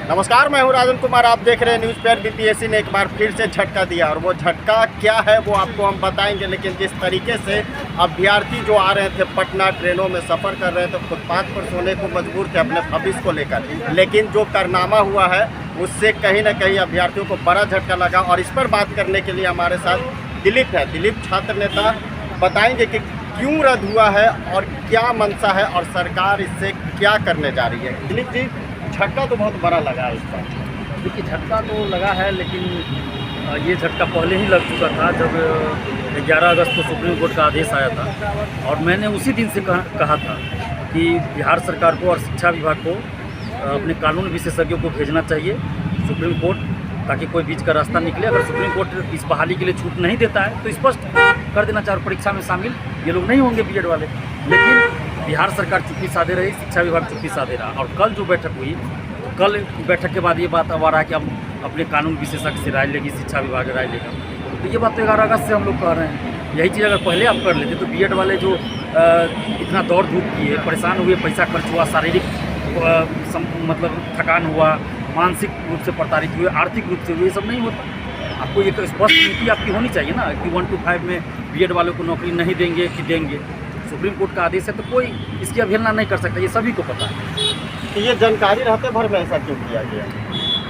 नमस्कार, मैं हूं राजन कुमार। आप देख रहे हैं न्यूज़ पेपर। बीपीएससी ने एक बार फिर से झटका दिया और वो झटका क्या है वो आपको हम बताएंगे। लेकिन जिस तरीके से अभ्यर्थी जो आ रहे थे पटना, ट्रेनों में सफ़र कर रहे थे, फुटपाथ पर सोने को मजबूर थे अपने भविष्य को लेकर, लेकिन जो कारनामा हुआ है उससे कहीं ना कहीं अभ्यर्थियों को बड़ा झटका लगा। और इस पर बात करने के लिए हमारे साथ दिलीप है। दिलीप छात्र नेता बताएंगे कि क्यों रद्द हुआ है और क्या मंशा है और सरकार इससे क्या करने जा रही है। दिलीप जी, झटका तो बहुत बड़ा लगा है इसका। देखिए, झटका तो लगा है, लेकिन ये झटका पहले ही लग चुका था जब 11 अगस्त को सुप्रीम कोर्ट का आदेश आया था। और मैंने उसी दिन से कहा था कि बिहार सरकार को और शिक्षा विभाग को अपने कानून विशेषज्ञों को भेजना चाहिए सुप्रीम कोर्ट, ताकि कोई बीच का रास्ता निकले। अगर सुप्रीम कोर्ट इस बहाली के लिए छूट नहीं देता है तो स्पष्ट कर देना चाहिए। परीक्षा में शामिल ये लोग नहीं होंगे बीएड वाले। लेकिन बिहार सरकार चुप्पी साधे रही, शिक्षा विभाग चुप्पी साधे रहा। और कल जो बैठक हुई, कल बैठक के बाद ये बात अब आ रहा है कि हम अपने कानून विशेषज्ञ से राय लेगी, शिक्षा विभाग राय लेगा। तो ये बात तो 11 अगस्त से हम लोग कह रहे हैं। यही चीज़ अगर पहले आप कर लेते तो बीएड वाले जो इतना दौड़ धूप किए, परेशान हुए, पैसा खर्च हुआ, शारीरिक मतलब थकान हुआ, मानसिक रूप से प्रताड़ित हुए, आर्थिक रूप से हुए, ये सब नहीं होता। आपको ये स्पष्ट नीति आपकी होनी चाहिए ना कि 1 to 5 में बीएड वालों को नौकरी नहीं देंगे कि देंगे। सुप्रीम कोर्ट का आदेश है तो कोई इसकी अवहेलना नहीं कर सकता, ये सभी को पता है। तो ये जानकारी रहते भर में ऐसा क्यों किया गया?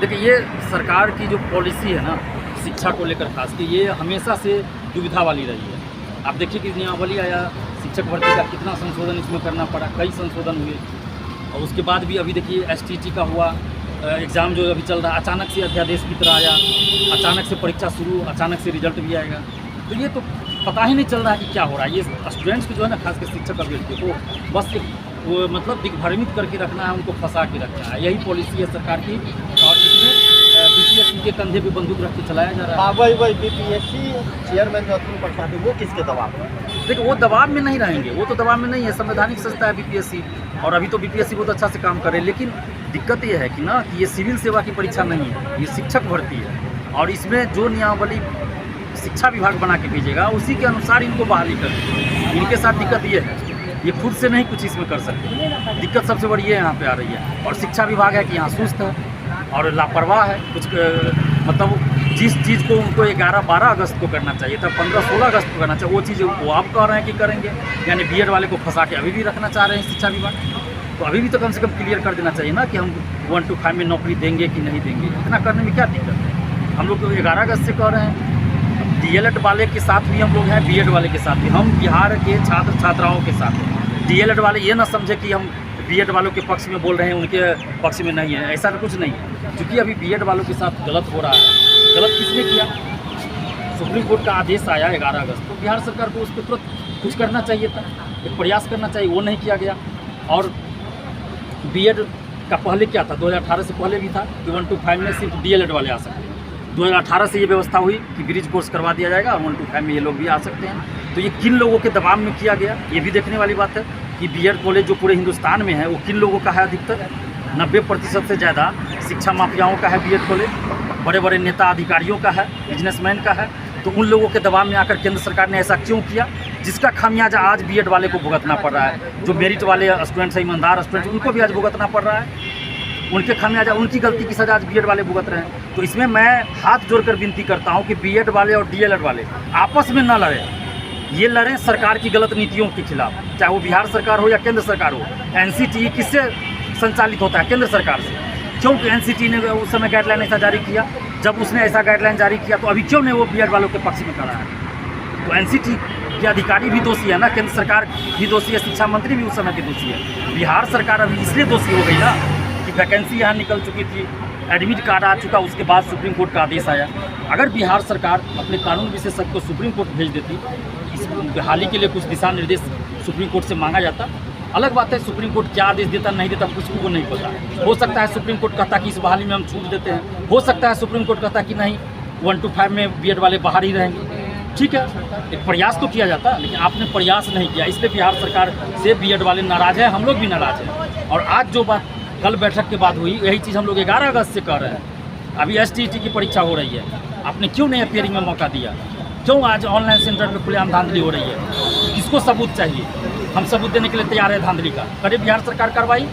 देखिए, ये सरकार की जो पॉलिसी है ना शिक्षा को लेकर, खास के ये हमेशा से दुविधा वाली रही है। आप देखिए कि नियमावली आया, शिक्षक भर्ती का कितना संशोधन इसमें करना पड़ा, कई संशोधन हुए। और उसके बाद भी अभी देखिए एसटीटी का हुआ एग्ज़ाम जो अभी चल रहा है, अचानक से अध्यादेश की तरह आया, अचानक से परीक्षा शुरू, अचानक से रिजल्ट भी आएगा। तो ये तो पता ही नहीं चल रहा है कि क्या हो रहा है। ये स्टूडेंट्स को जो है ना, खासकर शिक्षक अभ्यर्थियों को बस वो मतलब दिग्भ्रमित करके रखना है, उनको फंसा के रखना है। यही पॉलिसी है सरकार की। और इसमें बीपीएससी के कंधे पे बंदूक रख के चलाया जा रहा है। वही बीपीएससी चेयरमैन जो अतुल प्रसाद है वो किसके दबाव में? देखिए, वो दबाव में नहीं रहेंगे, वो तो दबाव में नहीं है। संवैधानिक संस्था है बीपीएससी, और अभी तो बीपीएससी बहुत अच्छा से काम कर रहे हैं। लेकिन दिक्कत ये है कि ना कि ये सिविल सेवा की परीक्षा नहीं है, ये शिक्षक भर्ती है। और इसमें जो नियमावली शिक्षा विभाग बना के भेजेगा उसी के अनुसार इनको बहाली कर। इनके साथ दिक्कत ये है, ये खुद से नहीं कुछ इसमें कर सकते। दिक्कत सबसे बड़ी ये यहाँ पे आ रही है। और शिक्षा विभाग है कि यहाँ सुस्त है और लापरवाह है। कुछ मतलब जिस चीज़ को उनको 11-12 अगस्त को करना चाहिए था, 15-16 अगस्त को करना चाहिए, वो चीज़ वो आप कह रहे हैं कि करेंगे। यानी बीएड वाले को फंसा के अभी भी रखना चाह रहे हैं शिक्षा विभाग। तो अभी भी तो कम से कम क्लियर कर देना चाहिए ना कि हम 1 to 5 में नौकरी देंगे कि नहीं देंगे। इतना करने में क्या दिक्कत है? हम लोग तो 11 अगस्त से कह रहे हैं। डीएलएड वाले के साथ भी हम लोग हैं, बीएड वाले के साथ भी। हम बिहार के छात्र छात्राओं के साथ हैं। डीएलएड वाले ये ना समझे कि हम बीएड वालों के पक्ष में बोल रहे हैं, उनके पक्ष में नहीं है। ऐसा तो कुछ नहीं है। क्योंकि अभी बीएड वालों के साथ गलत हो रहा है। गलत किसने किया? सुप्रीम कोर्ट का आदेश आया 11 अगस्त को, बिहार सरकार को उस पर तुरंत कुछ करना चाहिए था, एक प्रयास करना चाहिए, वो नहीं किया गया। और बीएड का पहले क्या था, 2018 से पहले भी था कि 1 to 5 में सिर्फ डीएलएड वाले आ सकते हैं। 2018 से ये व्यवस्था हुई कि ब्रिज कोर्स करवा दिया जाएगा और 1 to 5 में ये लोग भी आ सकते हैं। तो ये किन लोगों के दबाव में किया गया, ये भी देखने वाली बात है कि बीएड कॉलेज जो पूरे हिंदुस्तान में है वो किन लोगों का है अधिकतर। 90% से ज़्यादा शिक्षा माफियाओं का है बीएड कॉलेज, बड़े बड़े नेता अधिकारियों का है, बिजनेसमैन का है। तो उन लोगों के दबाव में आकर केंद्र सरकार ने ऐसा क्यों किया, जिसका खामियाजा आज बीएड वाले को भुगतना पड़ रहा है। जो मेरिट वाले स्टूडेंट्स हैं, ईमानदार स्टूडेंट्स, उनको भी आज भुगतना पड़ रहा है। उनके खामियाजा, उनकी गलती की सजा आज बीएड वाले भुगत रहे हैं। तो इसमें मैं हाथ जोड़कर विनती करता हूं कि बीएड वाले और डीएलएड वाले आपस में न लड़ें। ये लड़ें सरकार की गलत नीतियों के खिलाफ, चाहे वो बिहार सरकार हो या केंद्र सरकार हो। एनसीटी किससे संचालित होता है? केंद्र सरकार से। क्योंकि एनसीटी ने उस समय गाइडलाइन ऐसा जारी किया। जब उसने ऐसा गाइडलाइन जारी किया तो अभी क्यों नहीं वो बीएड वालों के पक्ष में खड़ा है? तो एनसीटी के अधिकारी भी दोषी है ना, केंद्र सरकार भी दोषी है, शिक्षा मंत्री भी उस समय की दोषी है। बिहार सरकार अभी इसलिए दोषी हो गई ना कि वैकेंसी यहाँ निकल चुकी थी, एडमिट कार्ड आ चुका, उसके बाद सुप्रीम कोर्ट का आदेश आया। अगर बिहार सरकार अपने कानून विशेषज्ञ को सुप्रीम कोर्ट भेज देती, इस बहाली के लिए कुछ दिशा निर्देश सुप्रीम कोर्ट से मांगा जाता। अलग बात है सुप्रीम कोर्ट क्या आदेश देता नहीं देता कुछ को नहीं पता। हो सकता है सुप्रीम कोर्ट कहता कि इस बहाली में हम छूट देते हैं, हो सकता है सुप्रीम कोर्ट कहता कि नहीं 1 to 5 में बीएड वाले बाहर ही रहेंगे। ठीक है, एक प्रयास तो किया जाता, लेकिन आपने प्रयास नहीं किया, इसलिए बिहार सरकार से बीएड वाले नाराज़ हैं, हम लोग भी नाराज़ हैं। और आज जो बात कल बैठक के बाद हुई, यही चीज़ हम लोग 11 अगस्त से कर रहे हैं। अभी एसटीटी की परीक्षा हो रही है, आपने क्यों नहीं अपियरिंग में मौका दिया? क्यों आज ऑनलाइन सेंटर में खुलेआम धांधली हो रही है? किसको सबूत चाहिए? हम सबूत देने के लिए तैयार है धांधली का। करे बिहार सरकार कार्रवाई,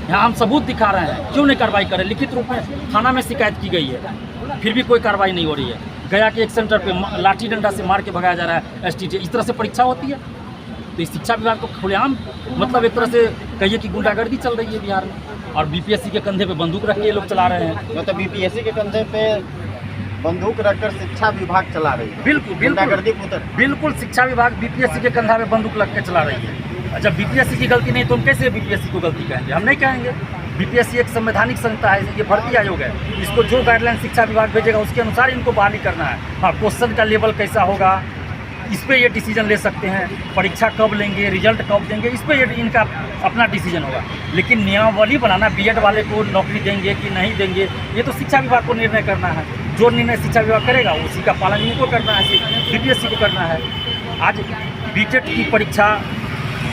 यहाँ हम सबूत दिखा रहे हैं, क्यों नहीं कार्रवाई करें? लिखित रूप में थाना में शिकायत की गई है, फिर भी कोई कार्रवाई नहीं हो रही है। गया के एक सेंटर पे लाठी डंडा से मार के भगाया जा रहा है STT। इस तरह से परीक्षा होती है? तो इस शिक्षा विभाग को खुलेआम मतलब एक तरह से कहिए कि गुंडागर्दी चल रही है बिहार में, और BPSC के कंधे पे बंदूक रख के ये लोग चला रहे हैं। मतलब BPSC के कंधे पे बंदूक रखकर शिक्षा विभाग चला रही है। बिल्कुल बिल्कुल शिक्षा विभाग BPSC के कंधा पे बंदूक रख के चला रही है। जब BPSC की गलती नहीं तो हम कैसे BPSC को गलती कहेंगे? हम नहीं कहेंगे। BPSC एक संवैधानिक संस्था है, ये भर्ती आयोग है, इसको जो गाइडलाइन शिक्षा विभाग भेजेगा उसके अनुसार इनको बहाली करना है। हाँ, क्वेश्चन का लेवल कैसा होगा इस पर ये डिसीजन ले सकते हैं, परीक्षा कब लेंगे, रिजल्ट कब देंगे, इस पर इनका अपना डिसीजन होगा। लेकिन नियमावली बनाना, B.Ed वाले को नौकरी देंगे कि नहीं देंगे, ये तो शिक्षा विभाग को निर्णय करना है। जो निर्णय शिक्षा विभाग करेगा उसी का पालन इनको करना है, BPSC को करना है। आज B.Ed की परीक्षा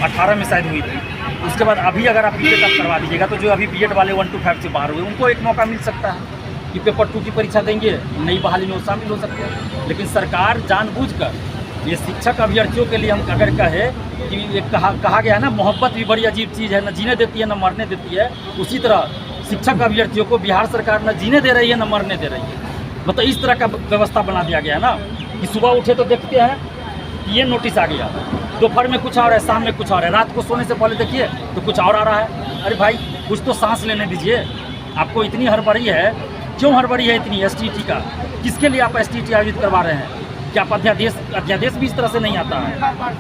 18 में शायद हुई थी, उसके बाद अभी अगर आप B.Ed आप करवा दीजिएगा तो जो अभी B.Ed वाले 1 to 5 से बाहर हुए उनको एक मौका मिल सकता है कि पेपर 2 की परीक्षा देंगे, नई बहाली में वो शामिल हो सकते हैं। लेकिन सरकार जानबूझकर ये शिक्षक अभ्यर्थियों के लिए हम अगर कहे कि ये कहा गया है ना, मोहब्बत भी बड़ी अजीब चीज़ है, न जीने देती है न मरने देती है, उसी तरह शिक्षक अभ्यर्थियों को बिहार सरकार न जीने दे रही है न मरने दे रही है। मतलब इस तरह का व्यवस्था बना दिया गया है ना कि सुबह उठे तो देखते हैं कि ये नोटिस आ गया, दोपहर में कुछ और है, शाम में कुछ और है, रात को सोने से पहले देखिए तो कुछ और आ रहा है। अरे भाई कुछ तो सांस लेने दीजिए, आपको इतनी हड़बड़ी है, क्यों हड़बड़ी है इतनी? STT का किसके लिए आप STT आयोजित करवा रहे हैं? क्या आप अध्यादेश भी इस तरह से नहीं आता है?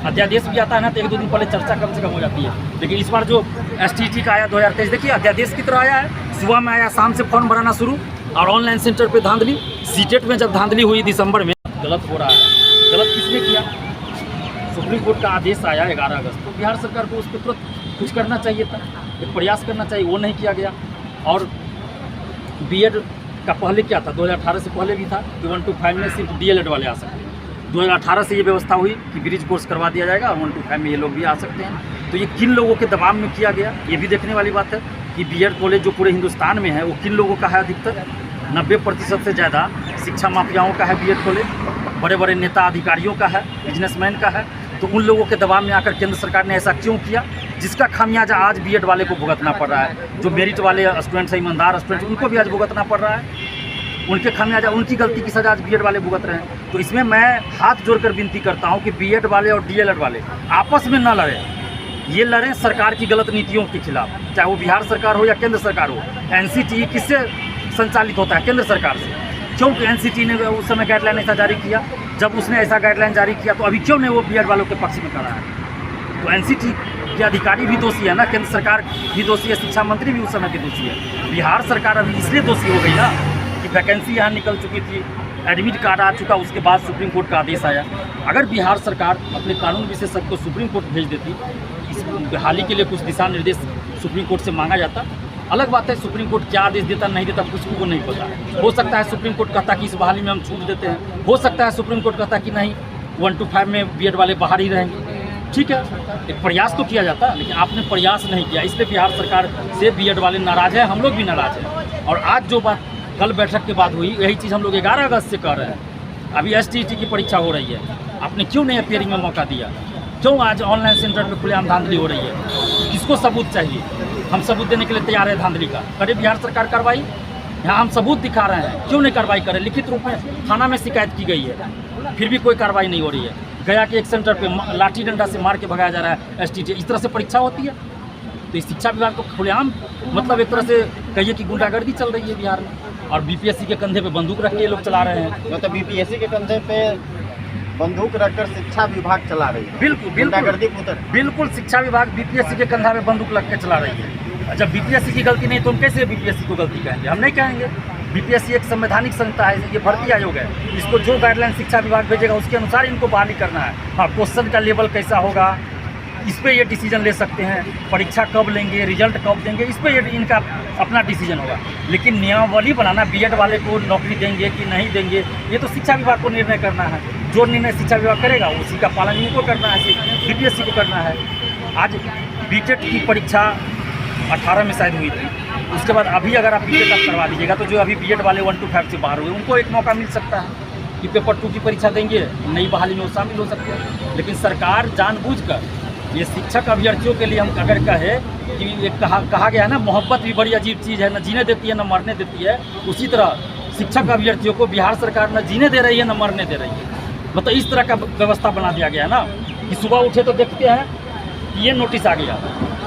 अध्यादेश भी आता है ना तो 1-2 दिन पहले चर्चा कम से कम हो जाती है। लेकिन इस बार जो STT का आया 2023, देखिए अध्यादेश की तरह आया है, सुबह में आया, शाम से फॉर्म भराना शुरू, और ऑनलाइन सेंटर पे धांधली। CTET में जब धांधली हुई दिसंबर में, गलत हो रहा है। गलत किसने किया? सुप्रीम कोर्ट का आदेश आया 11 अगस्त, तो बिहार सरकार को उस पर तुरंत कुछ करना चाहिए था, एक प्रयास करना चाहिए, वो नहीं किया गया। और B.Ed का पहले क्या था, 2018 से पहले भी था कि 1 to 5 में सिर्फ DLED वाले आ सकते हैं। 2018 से ये व्यवस्था हुई कि ब्रिज कोर्स करवा दिया जाएगा और 1 to 5 में ये लोग भी आ सकते हैं। तो ये किन लोगों के दबाव में किया गया, ये भी देखने वाली बात है कि B.Ed कॉलेज जो पूरे हिंदुस्तान में है वो किन लोगों का है? अधिकतर 90% से ज़्यादा शिक्षा माफियाओं का है B.Ed कॉलेज, बड़े बड़े नेता अधिकारियों का है, बिजनेसमैन का है। तो उन लोगों के दबाव में आकर केंद्र सरकार ने ऐसा क्यों किया, जिसका खामियाजा आज B.Ed वाले को भुगतना पड़ रहा है। जो मेरिट वाले स्टूडेंट्स हैं, ईमानदार स्टूडेंट्स, उनको भी आज भुगतना पड़ रहा है। उनके खामियाजा, उनकी गलती की सजा आज B.Ed वाले भुगत रहे हैं। तो इसमें मैं हाथ जोड़कर विनती करता हूं कि B.Ed वाले और DLED वाले आपस में न लड़ें, ये लड़ें सरकार की गलत नीतियों के खिलाफ, चाहे वो बिहार सरकार हो या केंद्र सरकार हो। NCT किससे संचालित होता है? केंद्र सरकार से। क्योंकि NCT ने उस समय गाइडलाइन ऐसा जारी किया, जब उसने ऐसा गाइडलाइन जारी किया तो अभी क्यों नहीं वो B.Ed वालों के पक्ष में खड़ा है? तो NCT के अधिकारी भी दोषी है ना, केंद्र सरकार भी दोषी है, शिक्षा मंत्री भी उस समय के दोषी है। बिहार सरकार अभी इसलिए दोषी हो गई ना कि वैकेंसी यहाँ निकल चुकी थी, एडमिट कार्ड आ चुका, उसके बाद सुप्रीम कोर्ट का आदेश आया। अगर बिहार सरकार अपने कानून विशेषज्ञ को सुप्रीम कोर्ट भेज देती, इस बहाली के लिए कुछ दिशा निर्देश सुप्रीम कोर्ट से मांगा जाता, अलग बात है सुप्रीम कोर्ट क्या आदेश देता नहीं देता कुछ को नहीं पता। हो सकता है सुप्रीम कोर्ट कहता कि इस बहाली में हम छूट देते हैं, हो सकता है सुप्रीम कोर्ट कहता कि नहीं 1 to 5 में B.Ed वाले बाहर ही रहेंगे। ठीक है, एक प्रयास तो किया जाता, लेकिन आपने प्रयास नहीं किया, इसलिए बिहार सरकार से B.Ed वाले नाराज़ हैं, हम लोग भी नाराज़ हैं। और आज जो बात कल बैठक के बाद हुई, यही चीज़ हम लोग 11 अगस्त से कर रहे हैं। अभी STT की परीक्षा हो रही है, आपने क्यों नहीं अपियरिंग में मौका दिया? क्यों आज ऑनलाइन सेंटर पे खुलेआम धांधली हो रही है? किसको सबूत चाहिए? हम सबूत देने के लिए तैयार है धांधली का। करे बिहार सरकार कार्रवाई, यहाँ हम सबूत दिखा रहे हैं, क्यों नहीं कार्रवाई करें? लिखित रूप में थाना में शिकायत की गई है, फिर भी कोई कार्रवाई नहीं हो रही है। गया के एक सेंटर पे लाठी डंडा से मार के भगाया जा रहा है STT। इस तरह से परीक्षा होती है? तो इस शिक्षा विभाग को खुलेआम मतलब एक तरह से कहिए कि गुंडागर्दी चल रही है बिहार में, और BPSC के कंधे पे बंदूक रख के ये लोग चला रहे हैं। मतलब BPSC के कंधे पे बंदूक रखकर शिक्षा विभाग चला रही है। बिल्कुल शिक्षा विभाग BPSC के कंधा पे बंदूक रख के चला रही है। जब BPSC की गलती नहीं तो हम कैसे BPSC को गलती कहेंगे? हम नहीं कहेंगे। BPSC एक संवैधानिक संस्था है, ये भर्ती आयोग है, इसको जो गाइडलाइन शिक्षा विभाग भेजेगा उसके अनुसार इनको बहाली करना है। हाँ, क्वेश्चन का लेवल कैसा होगा इस पर ये डिसीजन ले सकते हैं, परीक्षा कब लेंगे, रिजल्ट कब देंगे, इस पर इनका अपना डिसीजन होगा। लेकिन नियमावली बनाना, B.Ed वाले को नौकरी देंगे कि नहीं देंगे, ये तो शिक्षा विभाग को निर्णय करना है। जो निर्णय शिक्षा विभाग करेगा उसी का पालन इनको करना है, BPSC को करना है। आज B.Ed की परीक्षा 18 में शायद हुई थी, उसके बाद अभी अगर आप B.Ed आप करवा दीजिएगा तो जो अभी B.Ed वाले 1 to 5 से बाहर हुए उनको एक मौका मिल सकता है कि पेपर 2 की परीक्षा देंगे, नई बहाली में वो शामिल हो सकते हैं। लेकिन सरकार जानबूझकर ये शिक्षक अभ्यर्थियों के लिए हम अगर कहें कि ये कहा गया है ना, मोहब्बत भी बड़ी अजीब चीज़ है, न जीने देती है न मरने देती है। उसी तरह शिक्षक अभ्यर्थियों को बिहार सरकार न जीने दे रही है न मरने दे रही है। मतलब इस तरह का व्यवस्था बना दिया गया है ना कि सुबह उठे तो देखते हैं कि ये नोटिस आ गया,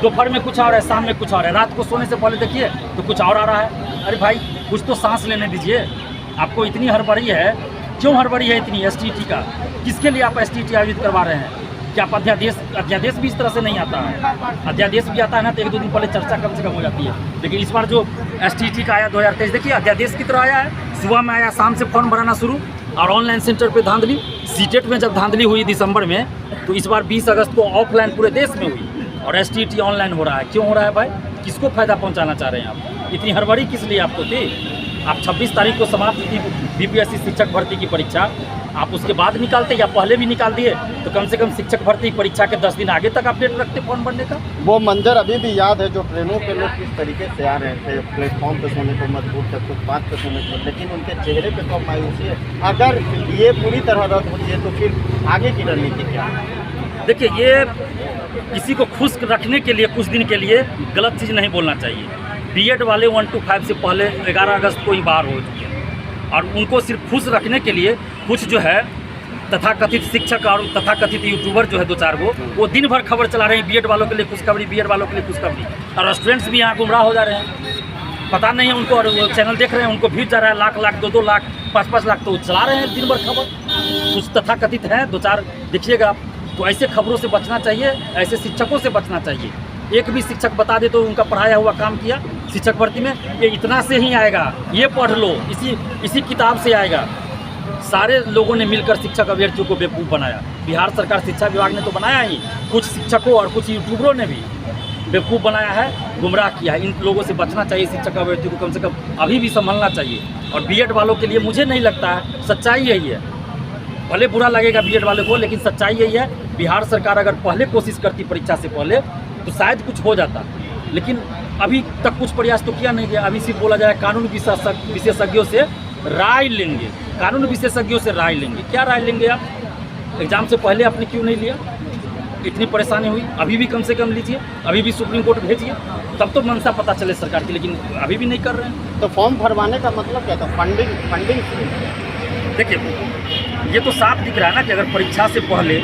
दोपहर में कुछ और है, शाम में कुछ और है, रात को सोने से पहले देखिए तो कुछ और आ रहा है। अरे भाई कुछ तो सांस लेने दीजिए। आपको इतनी हड़बड़ी है, क्यों हड़बड़ी है इतनी एसटीटी का? किसके लिए आप एसटीटी आयोजित करवा रहे हैं? क्या आप अध्यादेश भी इस तरह से नहीं आता है? अध्यादेश भी आता है ना तो एक दो दिन पहले चर्चा कम से कम हो जाती है। लेकिन इस बार जो एसटीटी का आया 2023, देखिए अध्यादेश की तरह आया है। सुबह में आया, शाम से फॉर्म भराना शुरू, और ऑनलाइन सेंटर पे धांधली। सीटेट में जब धांधली हुई दिसंबर में, तो इस बार 20 अगस्त को ऑफलाइन पूरे देश में हुई, और एसटीटी ऑनलाइन हो रहा है। क्यों हो रहा है भाई? किसको फायदा पहुंचाना चाह रहे हैं आप? इतनी हड़बड़ी किस लिए आपको थी? आप 26 तारीख को समाप्त थी बीपीएससी शिक्षक भर्ती की परीक्षा, आप उसके बाद निकालते या पहले भी निकाल दिए तो कम से कम शिक्षक भर्ती परीक्षा के 10 दिन आगे तक आप डेट रखते फॉर्म भरने का। वो मंजर अभी भी याद है जो ट्रेनों पे लोग किस तरीके से आ रहे थे, प्लेटफॉर्म पे सोने को मजबूर थे, फुटपाथ पे सोने को, लेकिन उनके चेहरे पे तो मायूसी है। अगर ये पूरी तरह रद्द होती है तो फिर आगे की रणनीति क्या है? देखिए, ये किसी को खुश रखने के लिए कुछ दिन के लिए गलत चीज़ नहीं बोलना चाहिए। बीएड वाले 1 to 5 से पहले 11 अगस्त को ही बाहर हो चुके हैं, और उनको सिर्फ खुश रखने के लिए कुछ जो है तथाकथित शिक्षक और तथाकथित यूट्यूबर जो है 2-4 वो दिन भर खबर चला रहे हैं बीएड वालों के लिए खुशखबरी, बीएड वालों के लिए खुशखबरी, और स्टूडेंट्स भी यहाँ गुमराह हो जा रहे हैं। पता नहीं है उनको, और वो चैनल देख रहे हैं, उनको व्यूज जा रहा है लाख 2-2 लाख 5-5 लाख, तो चला रहे हैं दिन भर खबर। कुछ तथाकथित हैं 2-4, देखिएगा आप। तो ऐसे खबरों से बचना चाहिए, ऐसे शिक्षकों से बचना चाहिए। एक भी शिक्षक बता दे तो उनका पढ़ाया हुआ काम किया शिक्षक भर्ती में, ये इतना से ही आएगा, ये पढ़ लो, इसी किताब से आएगा। सारे लोगों ने मिलकर शिक्षक अभ्यर्थियों को बेवकूफ़ बनाया। बिहार सरकार शिक्षा विभाग ने तो बनाया ही, कुछ शिक्षकों और कुछ यूट्यूबरों ने भी बेवकूफ़ बनाया है, गुमराह किया है। इन लोगों से बचना चाहिए। शिक्षक अभ्यर्थियों को कम से कम अभी भी संभलना चाहिए। और बीएड वालों के लिए मुझे नहीं लगता है, सच्चाई यही है, भले बुरा लगेगा बीएड वाले को, लेकिन सच्चाई यही है। बिहार सरकार अगर पहले कोशिश करती परीक्षा से पहले तो शायद कुछ हो जाता, लेकिन अभी तक कुछ प्रयास तो किया नहीं गया। अभी सिर्फ बोला जाए कानून विशेषज्ञों से राय लेंगे, कानून विशेषज्ञों से राय लेंगे। क्या राय लेंगे आप? एग्जाम से पहले आपने क्यों नहीं लिया? इतनी परेशानी हुई, अभी भी कम से कम लीजिए, अभी भी सुप्रीम कोर्ट भेजिए, तब तो मंशा पता चले सरकार की, लेकिन अभी भी नहीं कर रहे हैं। तो फॉर्म भरवाने का मतलब क्या था? फंडिंग। देखिए, ये तो साफ दिख रहा है ना कि अगर परीक्षा से पहले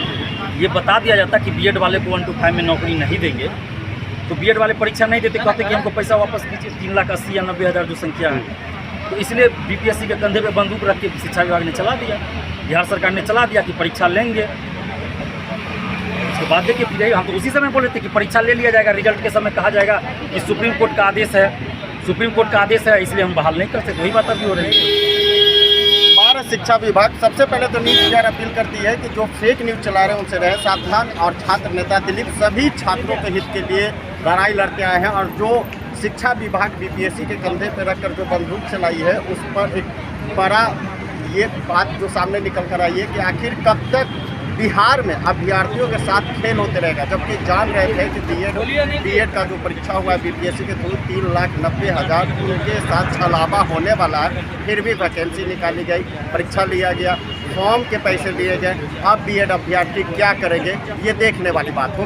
ये बता दिया जाता कि बीएड वाले को 1 to 5 में नौकरी नहीं देंगे, तो बीएड वाले परीक्षा नहीं देते, कहते कि हमको पैसा वापस कीजिए, 3,80,000 या 90,000 जो संख्या है। तो इसलिए बीपीएससी के कंधे पे बंदूक रख के शिक्षा विभाग ने चला दिया, बिहार सरकार ने चला दिया कि परीक्षा लेंगे। उसके बाद देखिए फिर हम तो उसी समय बोले थे कि परीक्षा ले लिया जाएगा, रिजल्ट के समय कहा जाएगा कि सुप्रीम कोर्ट का आदेश है, इसलिए हम बहाल नहीं कर सकते। वही बात अभी हो रही है। भारत शिक्षा विभाग सबसे पहले तो न्यूज़ मीडिया अपील करती है कि जो फेक न्यूज़ चला रहे हैं उनसे रहे सावधान। और छात्र नेता दिलीप सभी छात्रों के हित के लिए लड़ाई लड़ते आए हैं, और जो शिक्षा विभाग बीपीएससी के कंधे पर रखकर जो बंदूक चलाई है, उस पर एक बड़ा ये बात जो सामने निकल कर आई है कि आखिर कब तक बिहार में अभ्यर्थियों के साथ खेल होते रहेगा। जबकि जान रहे थे कि बीएड का जो परीक्षा हुआ है बीपीएससी के थ्रू 3,90,000 उनके साथ छलावा होने वाला है। फिर भी वैकेंसी निकाली गई, परीक्षा लिया गया, फॉर्म के पैसे दिए गए। अब बीएड अभ्यर्थी क्या करेंगे, ये देखने वाली बात हो।